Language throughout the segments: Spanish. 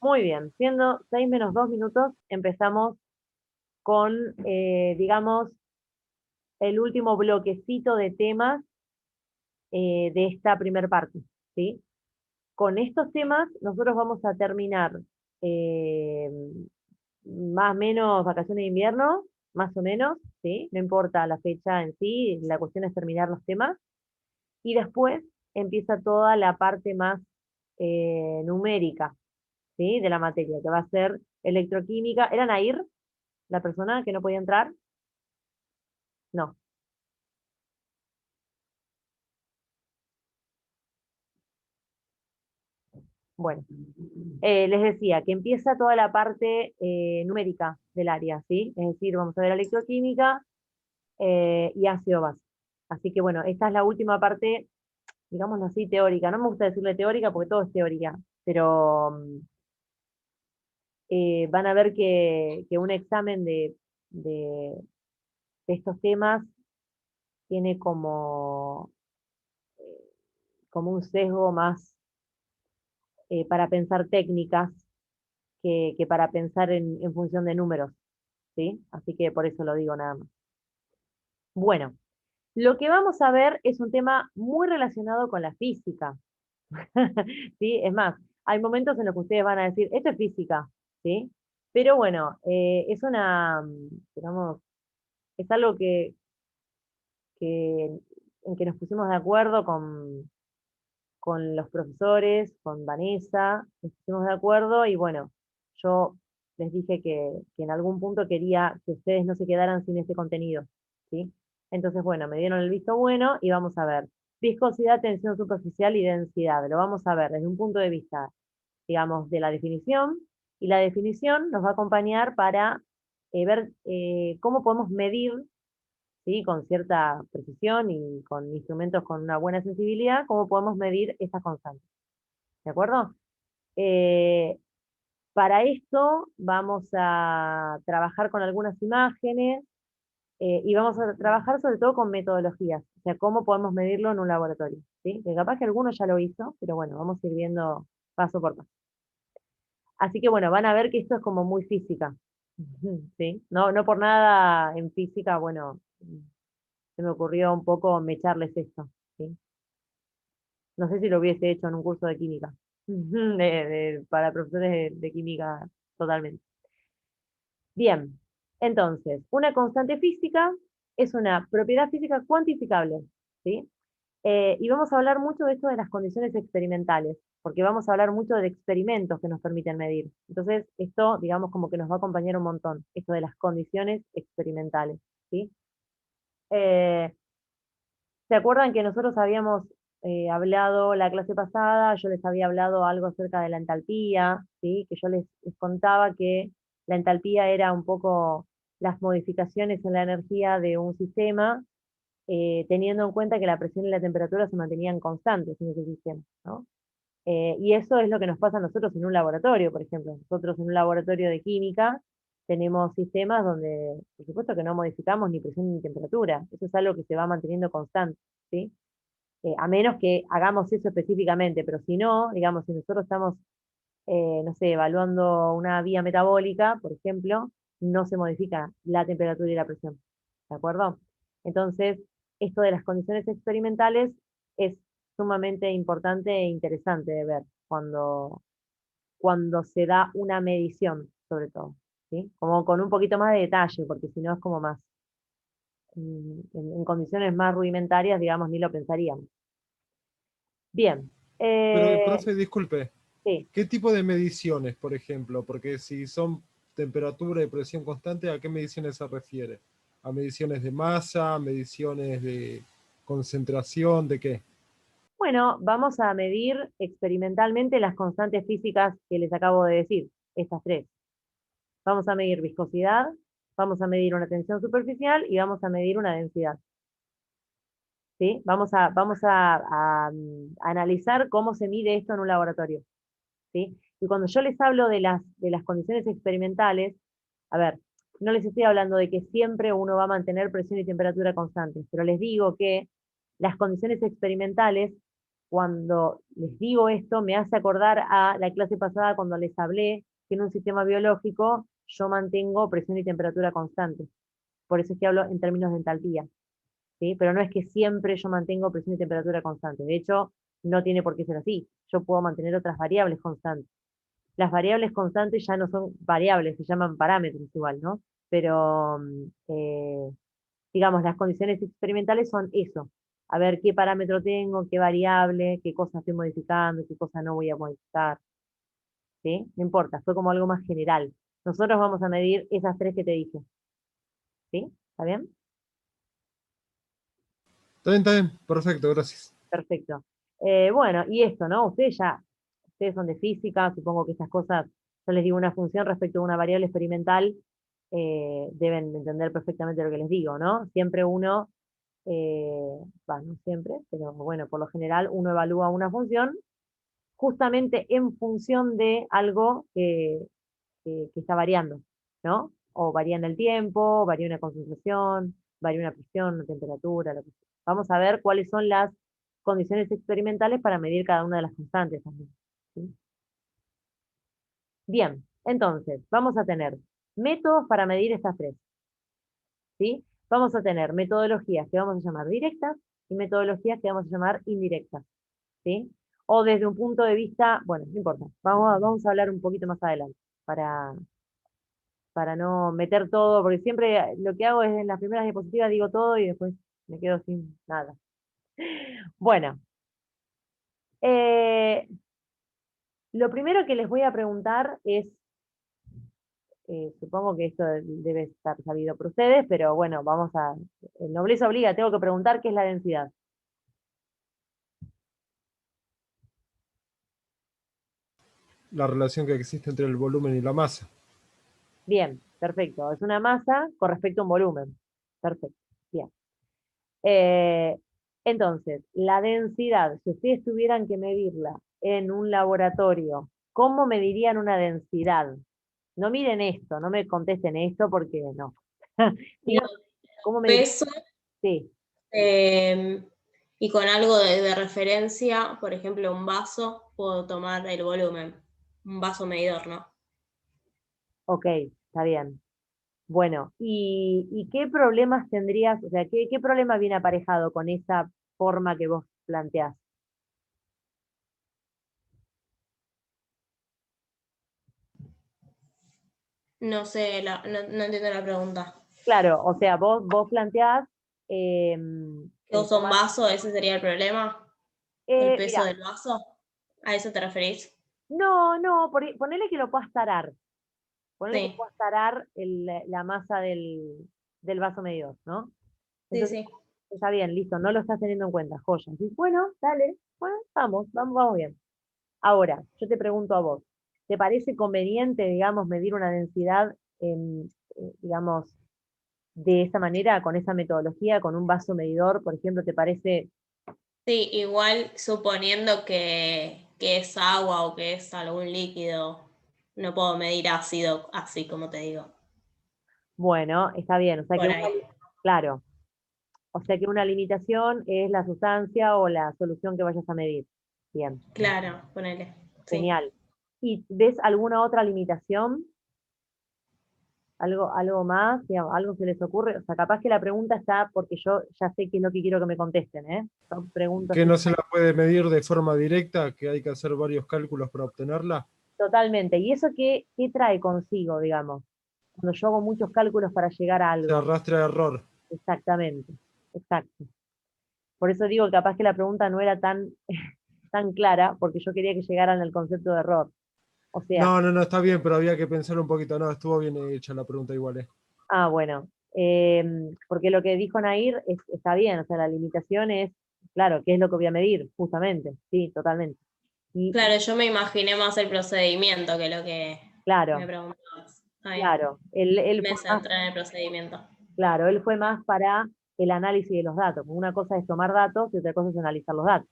Muy bien, siendo 6 menos 2 minutos, empezamos con, digamos, el último bloquecito de temas de esta primer parte, ¿sí? Con estos temas nosotros vamos a terminar eh, más o menos vacaciones de invierno, más o menos, ¿sí? No importa la fecha en sí, la cuestión es terminar los temas. Y después empieza toda la parte más numérica, ¿sí? De la materia, que va a ser electroquímica. ¿Era Nair la persona que no podía entrar? No. Bueno, les decía que empieza toda la parte numérica del área, ¿sí? Es decir, vamos a ver electroquímica y ácido base. Así que bueno, esta es la última parte, digámoslo así, teórica. No me gusta decirle teórica porque todo es teoría, pero van a ver que un examen de, de estos temas tiene como un sesgo más para pensar técnicas que para pensar en función de números, ¿sí? Así que por eso lo digo nada más. Bueno, lo que vamos a ver es un tema muy relacionado con la física, ¿sí? Es más, hay momentos en los que ustedes van a decir, esto es física, ¿sí? Pero bueno, es digamos, es algo que, en que nos pusimos de acuerdo con los profesores, con Vanessa, nos pusimos de acuerdo y bueno, yo les dije que en algún punto quería que ustedes no se quedaran sin este contenido, ¿sí? Entonces, bueno, me dieron el visto bueno y vamos a ver. Viscosidad, tensión superficial y densidad. Lo vamos a ver desde un punto de vista, digamos, de la definición. Y la definición nos va a acompañar para ver cómo podemos medir, ¿sí? Con cierta precisión y con instrumentos con una buena sensibilidad, cómo podemos medir estas constantes. ¿De acuerdo? Eh, para esto vamos a trabajar con algunas imágenes y vamos a trabajar sobre todo con metodologías, o sea, cómo podemos medirlo en un laboratorio, ¿sí? Que capaz que alguno ya lo hizo, pero bueno, vamos a ir viendo paso por paso. Así que bueno, van a ver que esto es como muy física, ¿sí? No, no por nada en física, bueno, se me ocurrió un poco mecharles esto, ¿sí? No sé si lo hubiese hecho en un curso de química, para profesores de química totalmente. Bien, entonces, una constante física es una propiedad física cuantificable, ¿sí? Y vamos a hablar mucho de esto de las condiciones experimentales, porque vamos a hablar mucho de experimentos que nos permiten medir. Entonces, esto, digamos, como que nos va a acompañar un montón, esto de las condiciones experimentales, ¿sí? Eh, ¿Se acuerdan que nosotros habíamos hablado la clase pasada? Yo les había hablado algo acerca de la entalpía, ¿sí? Que yo les contaba que la entalpía era un poco las modificaciones en la energía de un sistema, teniendo en cuenta que la presión y la temperatura se mantenían constantes en ese sistema, ¿no? Y eso es lo que nos pasa a nosotros en un laboratorio, por ejemplo. Nosotros en un laboratorio de química tenemos sistemas donde, por supuesto que no modificamos ni presión ni temperatura. Eso es algo que se va manteniendo constante, ¿sí? A menos que hagamos eso específicamente, pero si no, digamos, si nosotros estamos, no sé, evaluando una vía metabólica, por ejemplo, no se modifica la temperatura y la presión, ¿de acuerdo? Entonces, esto de las condiciones experimentales es sumamente importante e interesante de ver cuando se da una medición, sobre todo, ¿sí? Como con un poquito más de detalle, porque si no es como más, en condiciones más rudimentarias, digamos, ni lo pensaríamos. Bien. Pero, Eh, profe, disculpe, sí. ¿qué tipo de mediciones, por ejemplo? Porque si son temperatura y presión constante, ¿a qué mediciones se refiere? ¿A mediciones de masa, mediciones de concentración, de qué? Bueno, vamos a medir experimentalmente las constantes físicas que les acabo de decir, estas tres. Vamos a medir viscosidad, vamos a medir una tensión superficial y vamos a medir una densidad. ¿Sí? Vamos a analizar cómo se mide esto en un laboratorio. ¿Sí? Y cuando yo les hablo de las condiciones experimentales, a ver, no les estoy hablando de que siempre uno va a mantener presión y temperatura constantes, pero les digo que las condiciones experimentales cuando les digo esto, me hace acordar a la clase pasada cuando les hablé que en un sistema biológico yo mantengo presión y temperatura constante. Por eso es que hablo en términos de entalpía, ¿sí? Pero no es que siempre yo mantengo presión y temperatura constante. De hecho, no tiene por qué ser así. Yo puedo mantener otras variables constantes. Las variables constantes ya no son variables, se llaman parámetros igual, ¿no? Pero, digamos, las condiciones experimentales son eso. A ver qué parámetro tengo, qué variable, qué cosa estoy modificando, qué cosa no voy a modificar, ¿sí? No importa, fue como algo más general. Nosotros vamos a medir esas tres que te dije, ¿sí? ¿Está bien? Está bien, perfecto, gracias. Perfecto. Bueno, y esto, ¿no? Ustedes son de física, supongo que estas cosas, yo les digo una función respecto a una variable experimental, deben entender perfectamente lo que les digo, ¿no? Siempre uno, no siempre, pero bueno, por lo general uno evalúa una función justamente en función de algo que está variando, ¿no? O varía en el tiempo, varía una concentración, varía una presión, una temperatura, lo que sea. Vamos a ver cuáles son las condiciones experimentales para medir cada una de las constantes también, ¿sí? Bien, entonces, vamos a tener métodos para medir estas tres, ¿sí? Vamos a tener metodologías que vamos a llamar directas y metodologías que vamos a llamar indirectas, ¿sí? O desde un punto de vista, bueno, no importa, vamos a hablar un poquito más adelante para no meter todo, porque siempre lo que hago es en las primeras diapositivas digo todo y después me quedo sin nada. Bueno, eh, lo primero que les voy a preguntar es, supongo que esto debe estar sabido por ustedes, pero bueno, el nobleza obliga, tengo que preguntar qué es la densidad. La relación que existe entre el volumen y la masa. Bien, perfecto, es una masa con respecto a un volumen. Perfecto, bien. Eh, entonces, la densidad, si ustedes tuvieran que medirla en un laboratorio, ¿cómo medirían una densidad? No miren esto, no me contesten esto porque no. Digo, Digan, ¿cómo medirían? peso Sí, y con algo de referencia, por ejemplo, un vaso, puedo tomar el volumen. Un vaso medidor, ¿no? ok, está bien. Bueno, ¿y qué problemas tendrías, o sea, qué problema viene aparejado con esa forma que vos planteás? No sé, no entiendo la pregunta. Claro, o sea, vos planteás ¿Que uso un tomar, vaso? ¿Ese sería el problema? ¿El peso mirá, del vaso? ¿A eso te referís? no, ponele que lo puedas tarar. Ponele que Sí, puedas tarar la masa del vaso medidor, ¿no? sí, Entonces, sí. está bien, listo, no lo estás teniendo en cuenta, joya. Decís, bueno, dale, bueno, vamos bien. Ahora, yo te pregunto a vos, ¿te parece conveniente, digamos, medir una densidad, digamos, de esa manera, con esa metodología, con un vaso medidor, por ejemplo, te parece, Sí, igual suponiendo que es agua o que es algún líquido, no puedo medir ácido así como te digo, bueno, está bien, o sea que por ahí. claro, o sea que una limitación es la sustancia o la solución que vayas a medir. Bien, Claro, ponele. Sí. genial. ¿Y ves alguna otra limitación? ¿Algo más? Digamos, ¿algo se les ocurre? O sea, capaz que la pregunta está porque yo ya sé qué es lo que quiero que me contesten, ¿eh? Yo pregunto Que así no se la puede medir de forma directa, que hay que hacer varios cálculos para obtenerla. totalmente. ¿Y eso qué trae consigo, digamos? Cuando yo hago muchos cálculos para llegar a Se algo. arrastra error. Exactamente, exacto. Por eso digo que capaz que la pregunta no era tan clara, porque yo quería que llegaran al concepto de error. O sea, No, está bien, pero había que pensar un poquito. No, estuvo bien hecha la pregunta igual, ¿eh? bueno, porque lo que dijo Nair está bien, o sea, la limitación es, claro, ¿qué es lo que voy a medir? Justamente, sí, totalmente. Y Claro, yo me imaginé más el procedimiento que lo que me claro, preguntabas. Está bien. claro, él Me fue más, centré en el procedimiento. claro, él fue más para el análisis de los datos. Una cosa es tomar datos y otra cosa es analizar los datos.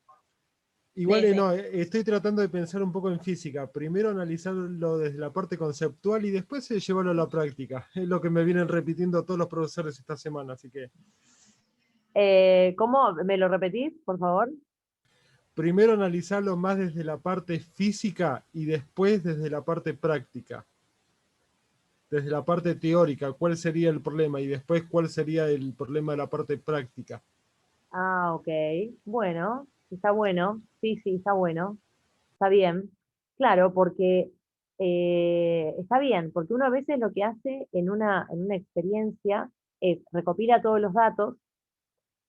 Igual Sí, sí. no, estoy tratando de pensar un poco en física. Primero analizarlo desde la parte conceptual y después llevarlo a la práctica. Es lo que me vienen repitiendo todos los profesores esta semana, así que ¿Cómo? ¿Me lo repetís, por favor? primero analizarlo más desde la parte física y después desde la parte práctica. Desde la parte teórica, cuál sería el problema y después cuál sería el problema de la parte práctica. Ah, ok. Bueno, está bueno. Sí, sí, está bueno. Está bien. Claro, porque está bien, porque uno a veces lo que hace en una experiencia es recopila todos los datos,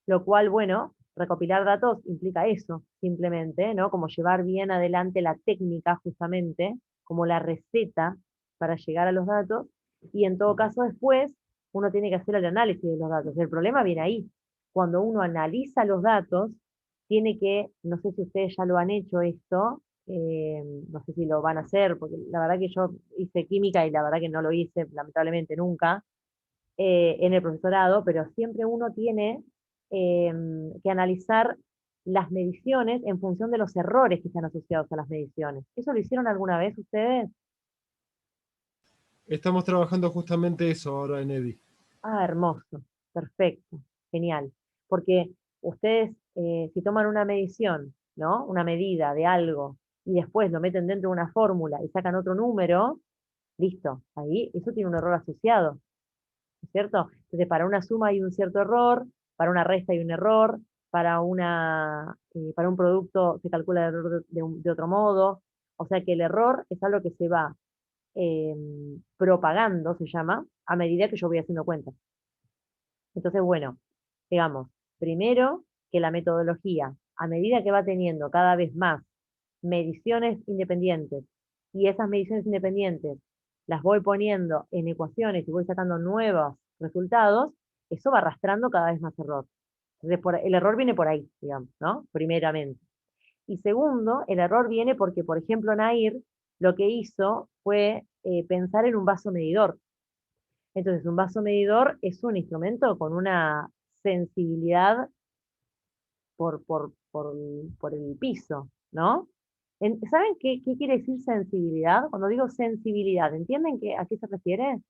lo cual, bueno, recopilar datos implica eso, simplemente, ¿no? Como llevar bien adelante la técnica, justamente, como la receta para llegar a los datos, y en todo caso después uno tiene que hacer el análisis de los datos. El problema viene ahí. Cuando uno analiza los datos, tiene que, no sé si ustedes ya lo han hecho esto, no sé si lo van a hacer, porque la verdad que yo hice química y la verdad que no lo hice, lamentablemente, nunca, en el profesorado, pero siempre uno tiene eh, que analizar las mediciones en función de los errores que están asociados a las mediciones. ¿Eso lo hicieron alguna vez ustedes? Estamos trabajando justamente eso ahora en EDI. Ah, hermoso, perfecto, genial. Porque ustedes, si toman una medición, ¿no? Una medida de algo y después lo meten dentro de una fórmula y sacan otro número, listo, ahí eso tiene un error asociado. ¿No es cierto? Entonces, para una suma hay un cierto error, para una resta hay un error, para un producto se calcula el error de otro modo. O sea que el error es algo que se va eh, propagando, se llama, a medida que yo voy haciendo cuentas. Entonces, bueno, digamos, primero que la metodología, a medida que va teniendo cada vez más mediciones independientes y esas mediciones independientes las voy poniendo en ecuaciones y voy sacando nuevos resultados, eso va arrastrando cada vez más error. Entonces, el error viene por ahí, digamos, ¿no? Primeramente. Y segundo, el error viene porque, por ejemplo, Nair lo que hizo fue pensar en un vaso medidor. Entonces, un vaso medidor es un instrumento con una sensibilidad por el piso, ¿no? ¿Saben qué quiere decir sensibilidad? Cuando digo sensibilidad, ¿entienden a qué se refiere?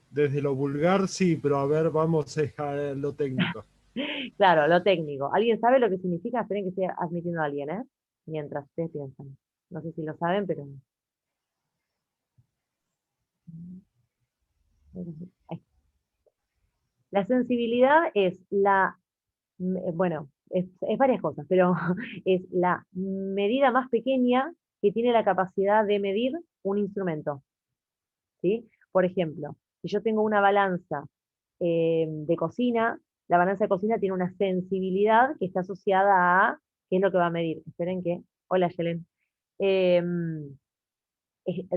Desde lo vulgar sí, pero a ver, vamos a lo técnico. Claro, lo técnico. ¿Alguien sabe lo que significa? Esperen que esté admitiendo a alguien, ¿eh? Mientras ustedes piensan. No sé si lo saben, pero... Ahí. La sensibilidad es bueno, es varias cosas, pero es la medida más pequeña que tiene la capacidad de medir un instrumento, ¿sí? Por ejemplo, si yo tengo una balanza de cocina, la balanza de cocina tiene una sensibilidad que está asociada a qué es lo que va a medir. Esperen que, hola, Yelen.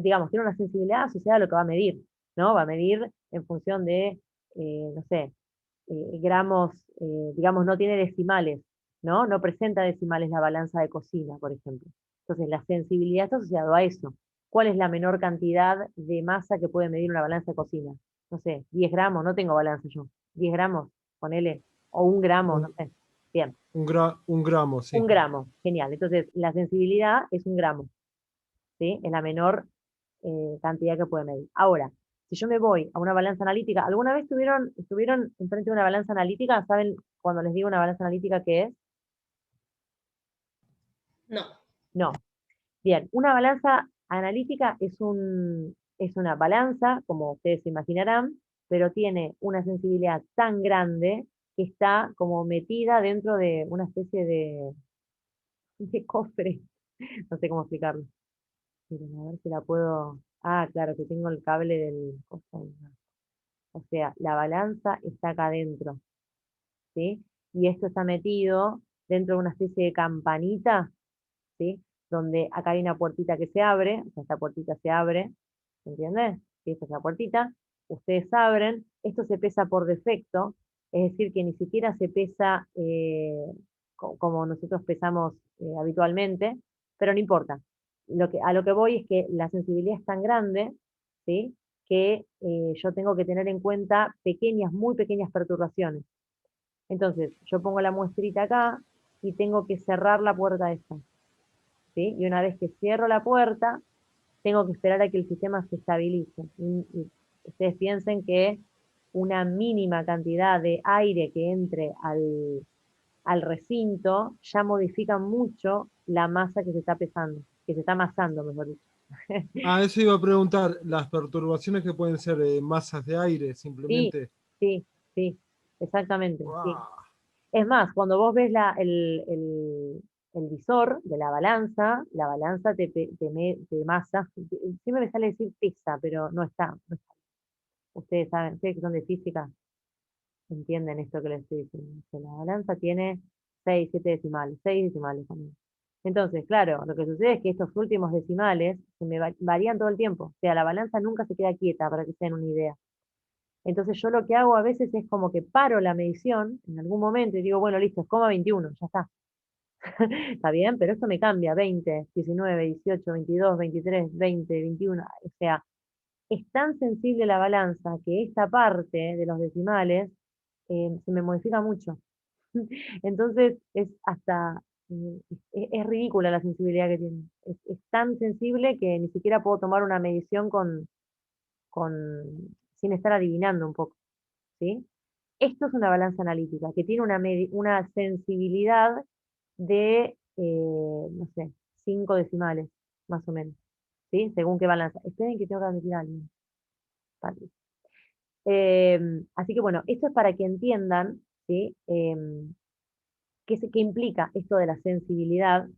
Digamos, tiene una sensibilidad asociada a lo que va a medir, ¿no? Va a medir en función de, no sé, gramos, digamos, no tiene decimales, ¿no? No presenta decimales la balanza de cocina, por ejemplo. Entonces, la sensibilidad está asociada a eso. ¿Cuál es la menor cantidad de masa que puede medir una balanza de cocina? No sé, 10 gramos, no tengo balanza yo. 10 gramos, ponele, o 1 gramo, no Un, sé. Bien, un gramo, sí. 1 gramo, genial. Entonces, la sensibilidad es 1 gramo, ¿sí? Es la menor cantidad que puede medir. Ahora, si yo me voy a una balanza analítica, ¿alguna vez estuvieron enfrente de una balanza analítica? ¿Saben cuando les digo una balanza analítica qué es? No. No. Bien, una balanza analítica es una balanza, como ustedes se imaginarán, pero tiene una sensibilidad tan grande que está como metida dentro de una especie de cofre. No sé cómo explicarlo. Miren, a ver si la puedo. Ah, claro, que tengo el cable del coso. O sea, la balanza está acá adentro, ¿sí? Y esto está metido dentro de una especie de campanita, ¿sí? Donde acá hay una puertita que se abre, o sea, esta puertita se abre, ¿se entiende? Sí, esta es la puertita, ustedes abren, esto se pesa por defecto, es decir, que ni siquiera se pesa como nosotros pesamos habitualmente, pero no importa. A lo que voy es que la sensibilidad es tan grande, ¿sí? Que yo tengo que tener en cuenta pequeñas, muy pequeñas perturbaciones. Entonces, yo pongo la muestrita acá y tengo que cerrar la puerta esta, ¿sí? Y una vez que cierro la puerta, tengo que esperar a que el sistema se estabilice. Y ustedes piensen que una mínima cantidad de aire que entre al recinto, ya modifica mucho la masa que se está pesando, que se está amasando, mejor dicho. Ah, eso iba a preguntar, las perturbaciones que pueden ser masas de aire, Sí, simplemente. sí, sí, exactamente, sí. ¡Guau! Es más, cuando vos ves el visor de la balanza te masa, siempre me sale decir pesa, pero no está, no está. Ustedes saben, ustedes que son de física, entienden esto que les estoy diciendo. Que la balanza tiene 6 7 decimales, 6 decimales también. Entonces, claro, lo que sucede es que estos últimos decimales se me varían todo el tiempo. O sea, la balanza nunca se queda quieta, para que se den una idea. Entonces yo lo que hago a veces es como que paro la medición en algún momento y digo, bueno, listo, es 21, ya está. Está bien, pero esto me cambia, 20, 19, 18, 22, 23, 20, 21. O sea, es tan sensible la balanza que esta parte de los decimales se me modifica mucho. Entonces es hasta, es ridícula la sensibilidad que tiene. Es tan sensible que ni siquiera puedo tomar una medición con, sin estar adivinando un poco, ¿sí? Esto es una balanza analítica que tiene una sensibilidad de, no sé, 5 decimales, más o menos, ¿sí? Según qué balanza. Esperen que tengo que admitir a alguien. Vale. Así que bueno, esto es para que entiendan, ¿sí? ¿Qué implica esto de la sensibilidad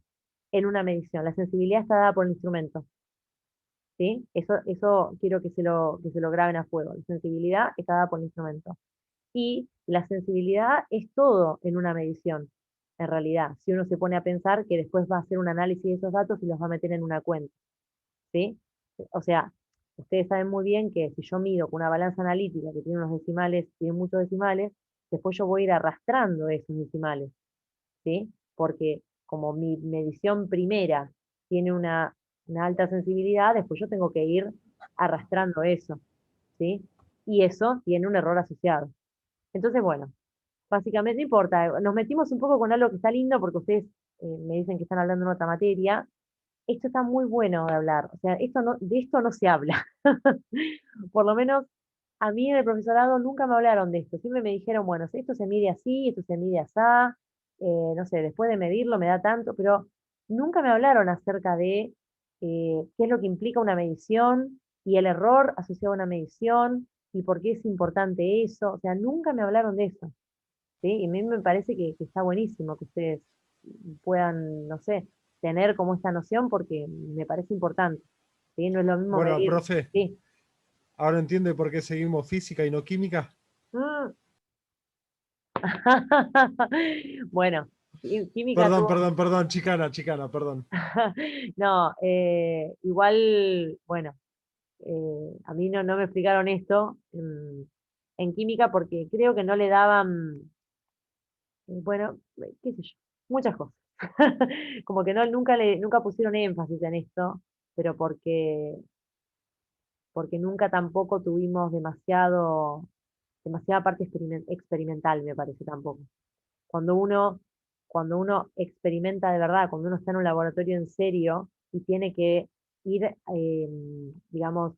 en una medición? La sensibilidad está dada por el instrumento, ¿sí? Eso quiero que se lo graben a fuego. La sensibilidad está dada por el instrumento. Y la sensibilidad es todo en una medición, en realidad, si uno se pone a pensar que después va a hacer un análisis de esos datos y los va a meter en una cuenta, ¿sí? O sea, ustedes saben muy bien que si yo mido con una balanza analítica que tiene unos decimales, tiene muchos decimales, después yo voy a ir arrastrando esos decimales, ¿sí? Porque como mi medición primera tiene una alta sensibilidad, después yo tengo que ir arrastrando eso, ¿sí? Y eso tiene un error asociado. Entonces, bueno, básicamente no importa. Nos metimos un poco con algo que está lindo porque ustedes me dicen que están hablando de otra materia. Esto está muy bueno de hablar. O sea, de esto no se habla. Por lo menos a mí en el profesorado nunca me hablaron de esto. Siempre me dijeron, bueno, esto se mide así, esto se mide así, no sé, después de medirlo me da tanto, pero nunca me hablaron acerca de qué es lo que implica una medición y el error asociado a una medición y por qué es importante eso. O sea, nunca me hablaron de eso. ¿Sí? Y a mí me parece que está buenísimo que ustedes puedan, no sé, tener como esta noción porque me parece importante. ¿Sí? No es lo mismo Bueno, medir. profe, Sí. ¿ahora entiende por qué seguimos física y no química? Mm. Bueno, química Perdón, tuvo. perdón, perdón, chicana, chicana, perdón. No, igual, bueno, a mí no me explicaron esto en química porque creo que no le daban, bueno, qué sé yo, muchas cosas. Como que nunca pusieron énfasis en esto, pero porque nunca tampoco tuvimos demasiada parte experimental, me parece tampoco. Cuando uno, cuando uno experimenta de verdad, cuando uno está en un laboratorio en serio y tiene que ir, digamos,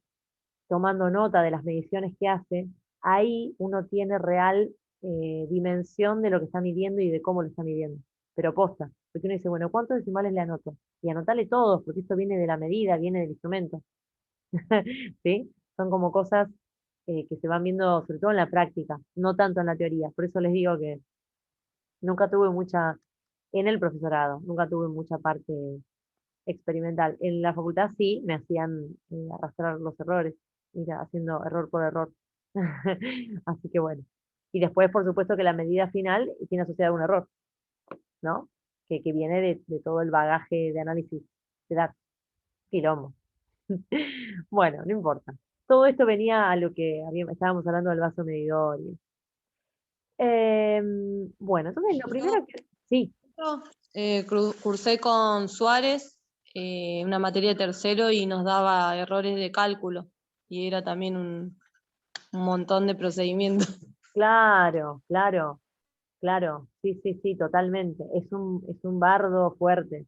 tomando nota de las mediciones que hace, ahí uno tiene real dimensión de lo que está midiendo y de cómo lo está midiendo. Pero posta, porque uno dice, bueno, ¿cuántos decimales le anoto? Y anotale todos, porque esto viene de la medida, viene del instrumento. ¿Sí? Son como cosas que se van viendo, sobre todo en la práctica, no tanto en la teoría. Por eso les digo que nunca tuve mucha, en el profesorado, nunca tuve mucha parte experimental. En la facultad sí me hacían arrastrar los errores, ir haciendo error por error. Así que bueno. Y después, por supuesto, que la medida final tiene asociado un error, ¿no? Que viene de todo el bagaje de análisis de datos. Quilombo. Bueno, no importa. Todo esto venía a lo que estábamos hablando del vaso medidor. Bueno, entonces lo Yo primero que... Sí, cursé con Suárez una materia de tercero y nos daba errores de cálculo y era también un montón de procedimientos. claro, claro, claro. Sí, sí, sí, totalmente. Es un bardo fuerte.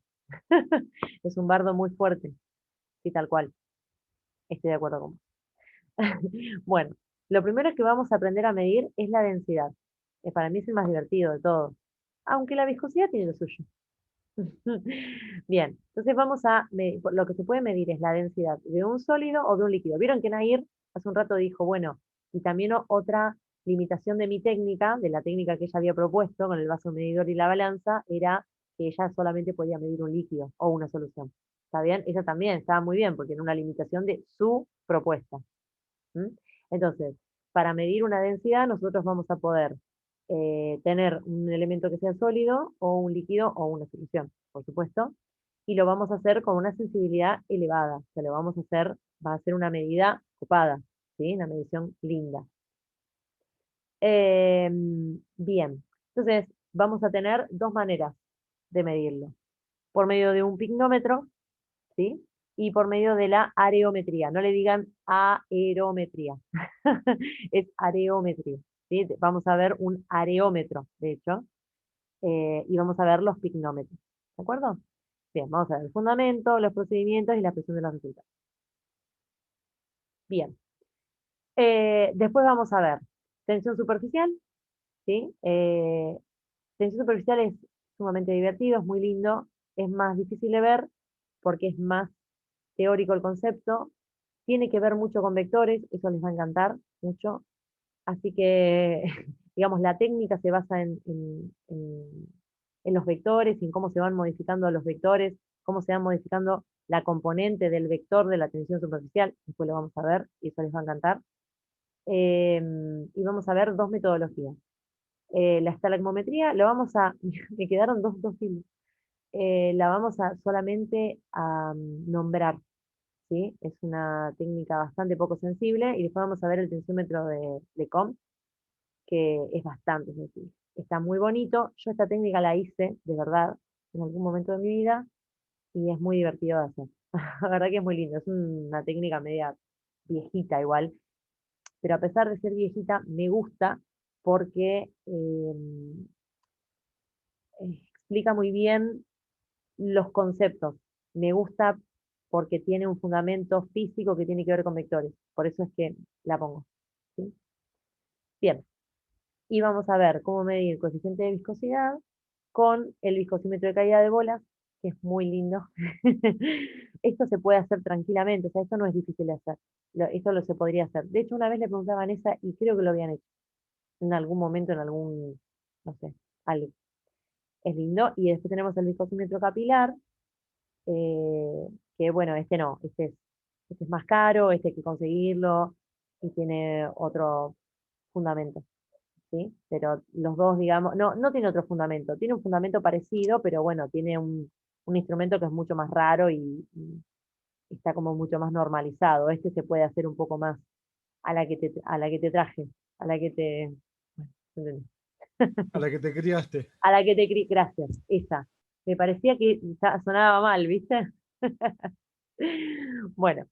Es un bardo muy fuerte. Sí, tal cual. Estoy de acuerdo con vos. Bueno, Lo primero que vamos a aprender a medir es la densidad. Para mí es el más divertido de todo. Aunque la viscosidad tiene lo suyo. Bien, entonces vamos a medir, lo que se puede medir es la densidad de un sólido o de un líquido. Vieron que Nair hace un rato dijo, bueno, y también otra limitación de mi técnica, de la técnica que ella había propuesto con el vaso medidor y la balanza, era que ella solamente podía medir un líquido o una solución. ¿Está bien? Ella también estaba muy bien, porque era una limitación de su propuesta. ¿Mm? Entonces, para medir una densidad, nosotros vamos a poder tener un elemento que sea sólido o un líquido o una solución, por supuesto, y lo vamos a hacer con una sensibilidad elevada, o sea, lo vamos a hacer, va a ser una medida copada, ¿sí? Una medición linda. Bien, entonces vamos a tener dos maneras de medirlo. Por medio de un pignómetro, ¿sí? Y por medio de la areometría. No le digan aerometría, es areometría. ¿Sí? Vamos a ver un areómetro, de hecho, y vamos a ver los pignómetros. ¿De acuerdo? Bien, vamos a ver el fundamento, los procedimientos y la expresión de los resultados. Bien. Después vamos a ver tensión superficial, ¿sí? Tensión superficial es sumamente divertido, es muy lindo, es más difícil de ver porque es más teórico el concepto, tiene que ver mucho con vectores, eso les va a encantar mucho, así que, digamos, la técnica se basa en los vectores y en cómo se van modificando los vectores, cómo se van modificando la componente del vector de la tensión superficial, después lo vamos a ver y eso les va a encantar. Y vamos a ver dos metodologías. La estalagmometría, lo vamos a, me quedaron dos filmes, la vamos a solamente a nombrar, ¿sí? Es una técnica bastante poco sensible y después vamos a ver el tensiómetro de Comte, que es bastante sensible. Está muy bonito, yo esta técnica la hice, de verdad, en algún momento de mi vida y es muy divertido de hacer. La verdad que es muy lindo, es una técnica media viejita igual, pero a pesar de ser viejita, me gusta porque explica muy bien los conceptos. Me gusta porque tiene un fundamento físico que tiene que ver con vectores. Por eso es que la pongo. ¿Sí? Bien. Y vamos a ver cómo medir el coeficiente de viscosidad con el viscosímetro de caída de bolas, que es muy lindo. Esto se puede hacer tranquilamente, o sea, esto no es difícil de hacer. Esto lo se podría hacer. De hecho, una vez le pregunté a Vanessa y creo que lo habían hecho en algún momento, en algún, no sé, algo. Es lindo. Y después tenemos el viscosímetro capilar, eh, que bueno, este no, este es más caro, este hay que conseguirlo y tiene otro fundamento, ¿sí? Pero los dos, digamos, no tiene otro fundamento, tiene un fundamento parecido, pero bueno, tiene un instrumento que es mucho más raro y está como mucho más normalizado. Este se puede hacer un poco más a la que te traje, a la que te, bueno, ¿entendés? A la que te criaste. A la que te gracias, esa. Me parecía que sonaba mal, ¿viste? Bueno,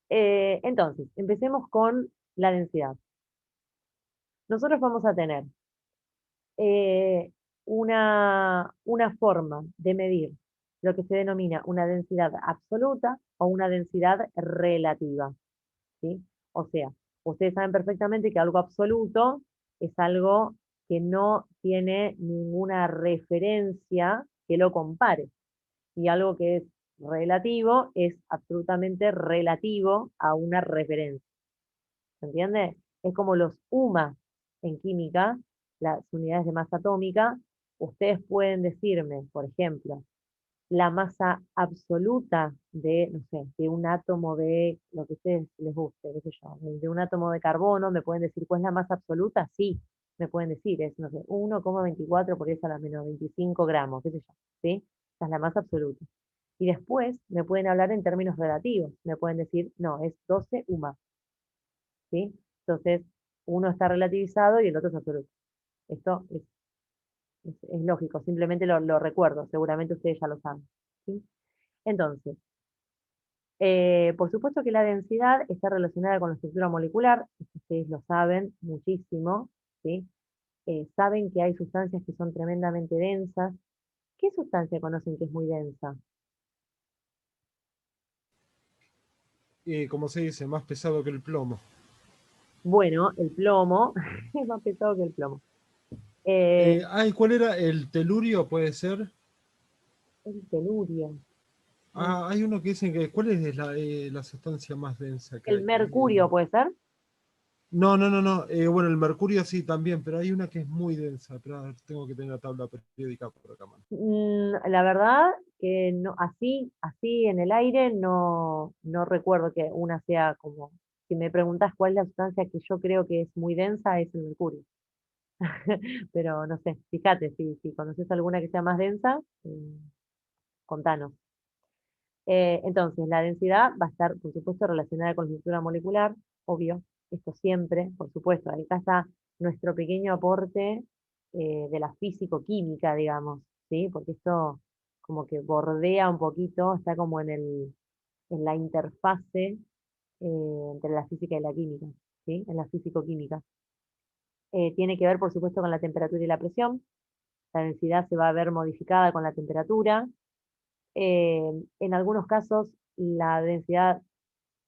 entonces, empecemos con la densidad. Nosotros vamos a tener eh, una forma de medir lo que se denomina una densidad absoluta o una densidad relativa, ¿sí? O sea, ustedes saben perfectamente que algo absoluto es algo que no tiene ninguna referencia que lo compare, y algo que es relativo es absolutamente relativo a una referencia. ¿Se entiende? Es como los UMA en química, las unidades de masa atómica. Ustedes pueden decirme, por ejemplo, la masa absoluta de, no sé, de un átomo de lo que a ustedes les guste, qué sé yo, de un átomo de carbono, me pueden decir cuál es la masa absoluta, sí, me pueden decir, es, no sé, 1,24 por 10 a la menos 25 gramos, qué sé yo, ¿sí? Esa es la masa absoluta. Y después me pueden hablar en términos relativos, me pueden decir, no, es 12 UMA, ¿sí? Entonces, uno está relativizado y el otro es absoluto. Esto es lógico, simplemente lo recuerdo, seguramente ustedes ya lo saben, ¿sí? Entonces, por supuesto que la densidad está relacionada con la estructura molecular, ustedes lo saben muchísimo, ¿sí? Saben que hay sustancias que son tremendamente densas. ¿Qué sustancia conocen que es muy densa? Y como se dice, más pesado que el plomo. Bueno, el plomo es más pesado que el plomo. Eh, ¿Cuál era? ¿El telurio puede ser? el telurio. Hay uno que dicen que, ¿cuál es la sustancia más densa que El hay? mercurio, ¿puede ser? No, no, no, no. Bueno, el mercurio sí también, pero hay una que es muy densa. Pero a ver, tengo que tener la tabla periódica por acá, mano. La verdad que no, así en el aire no recuerdo que una sea como, si me preguntas cuál es la sustancia que yo creo que es muy densa, es el mercurio. Pero no sé, fíjate, si conoces alguna que sea más densa, contanos. Entonces, la densidad va a estar, por supuesto, relacionada con la estructura molecular, obvio, esto siempre, por supuesto. Ahí está nuestro pequeño aporte de la físico-química, digamos, ¿sí? Porque esto como que bordea un poquito, está como en la interfase entre la física y la química, ¿sí? En la físico-química. Tiene que ver, por supuesto, con la temperatura y la presión. La densidad se va a ver modificada con la temperatura. En algunos casos la densidad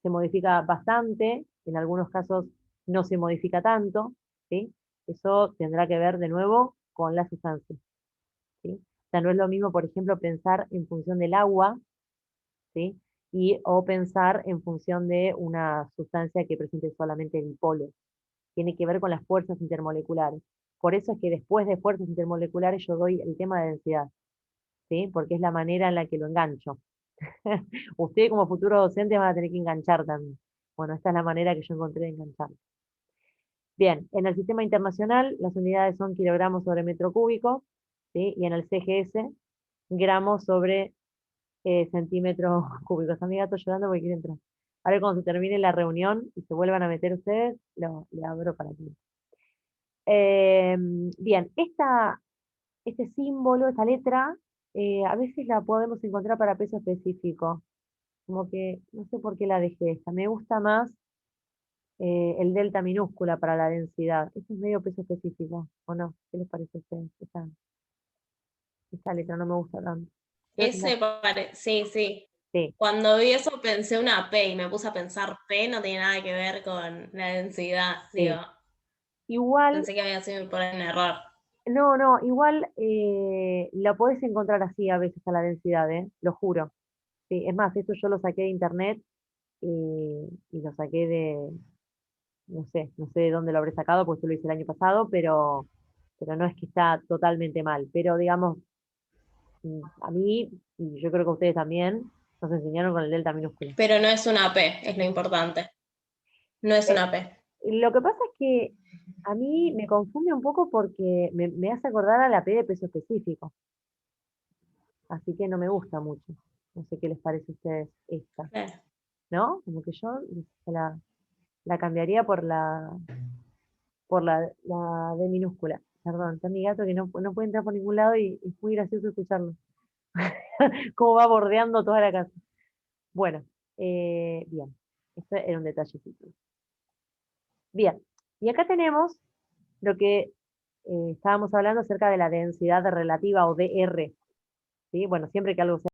se modifica bastante, en algunos casos no se modifica tanto, ¿sí? Eso tendrá que ver de nuevo con la sustancia, ¿sí? O sea, no es lo mismo, por ejemplo, pensar en función del agua, ¿sí? O pensar en función de una sustancia que presente solamente dipolos. Tiene que ver con las fuerzas intermoleculares. Por eso es que después de fuerzas intermoleculares yo doy el tema de densidad, ¿sí? Porque es la manera en la que lo engancho. Usted como futuro docente va a tener que enganchar también. Bueno, esta es la manera que yo encontré de enganchar. Bien, en el sistema internacional las unidades son kilogramos sobre metro cúbico, ¿sí? Y en el CGS, gramos sobre centímetros cúbicos. Está mi gato llorando porque quiere entrar. Ahora cuando se termine la reunión y se vuelvan a meter ustedes, le abro para que... Bien, este símbolo, esta letra, a veces la podemos encontrar para peso específico. Como que no sé por qué la dejé esta. Me gusta más el delta minúscula para la densidad. Eso es medio peso específico, ¿o no? ¿Qué les parece a ustedes? Esta letra no me gusta tanto. Creo que Sí, sí. sí, Cuando vi eso pensé una P y me puse a pensar P no tiene nada que ver con la densidad. Digo, sí. Igual, pensé que había sido por un error. no, igual la podés encontrar así a veces a la densidad, lo juro. Sí, es más, esto yo lo saqué de internet y lo saqué no sé de dónde lo habré sacado, porque yo lo hice el año pasado, pero no es que está totalmente mal. Pero digamos, a mí, y yo creo que a ustedes también, nos enseñaron con el delta minúsculo. Pero no es una P, es lo importante. No es Eh, una P. lo que pasa es que a mí me confunde un poco porque me hace acordar a la P de peso específico, así que no me gusta mucho. No sé qué les parece a ustedes esta, Claro. ¿no? Como que yo la cambiaría por la D minúscula. Perdón, está mi gato que no puede entrar por ningún lado y es muy gracioso escucharlo. Cómo va bordeando toda la casa. Bueno, bien, este era un detallecito. Bien, y acá tenemos lo que estábamos hablando acerca de la densidad relativa o DR, ¿sí? Bueno, siempre que algo sea